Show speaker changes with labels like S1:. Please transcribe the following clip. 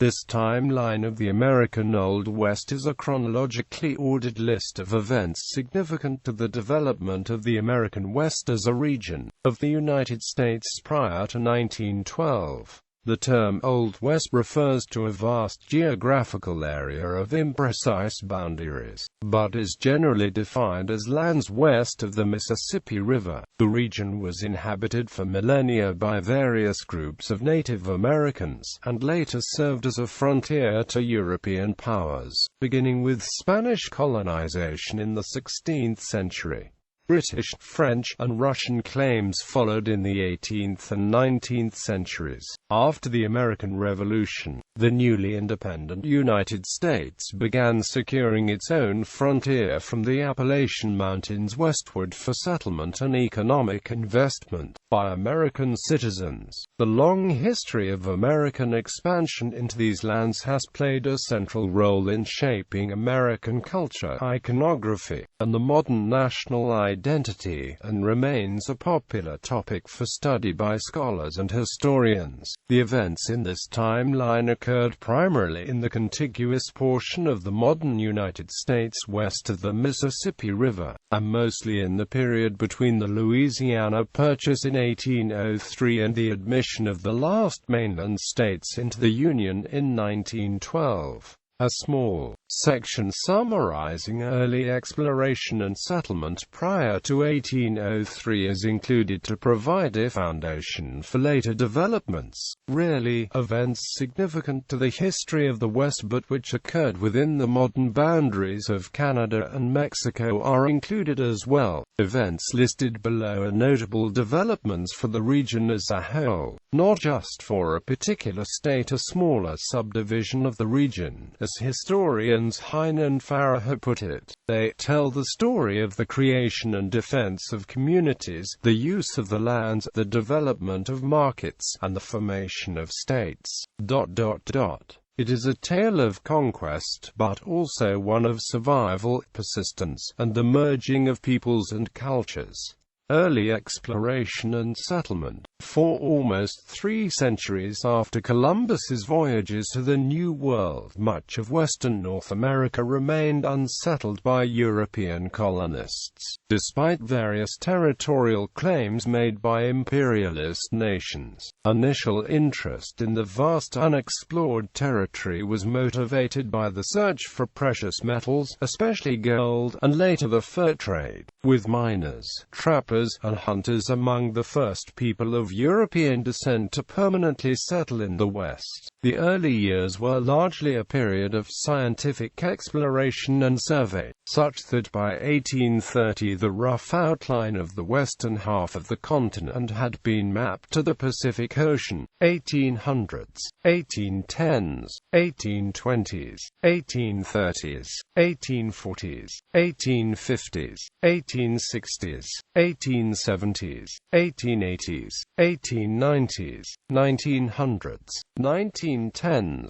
S1: This timeline of the American Old West is a chronologically ordered list of events significant to the development of the American West as a region of the United States prior to 1912. The term Old West refers to a vast geographical area of imprecise boundaries, but is generally defined as lands west of the Mississippi River. The region was inhabited for millennia by various groups of Native Americans, and later served as a frontier to European powers, beginning with Spanish colonization in the 16th century. British, French, and Russian claims followed in the 18th and 19th centuries. After the American Revolution, the newly independent United States began securing its own frontier from the Appalachian Mountains westward for settlement and economic investment by American citizens. The long history of American expansion into these lands has played a central role in shaping American culture, iconography, and the modern national identity, and remains a popular topic for study by scholars and historians. The events in this timeline occurred primarily in the contiguous portion of the modern United States west of the Mississippi River, and mostly in the period between the Louisiana Purchase in 1803 and the admission of the last mainland states into the Union in 1912. A small section summarizing early exploration and settlement prior to 1803 is included to provide a foundation for later developments. Rarely, events significant to the history of the West but which occurred within the modern boundaries of Canada and Mexico are included as well. Events listed below are notable developments for the region as a whole, not just for a particular state, a smaller subdivision of the region. As historians Hein and Farah have put it, they tell the story of the creation and defense of communities, the use of the lands, the development of markets, and the formation of states. It is a tale of conquest, but also one of survival, persistence, and the merging of peoples and cultures. Early exploration and settlement. For almost 3 centuries after Columbus's voyages to the New World, much of western North America remained unsettled by European colonists, despite various territorial claims made by imperialist nations. Initial interest in the vast unexplored territory was motivated by the search for precious metals, especially gold, and later the fur trade, with miners, trappers, and hunters among the first people of European descent to permanently settle in the West. The early years were largely a period of scientific exploration and survey, such that by 1830 the rough outline of the western half of the continent had been mapped to the Pacific Ocean. 1800s, 1810s, 1820s, 1830s, 1840s, 1850s, 1860s, 1870s, 1880s, 1890s, 1900s, 1910s,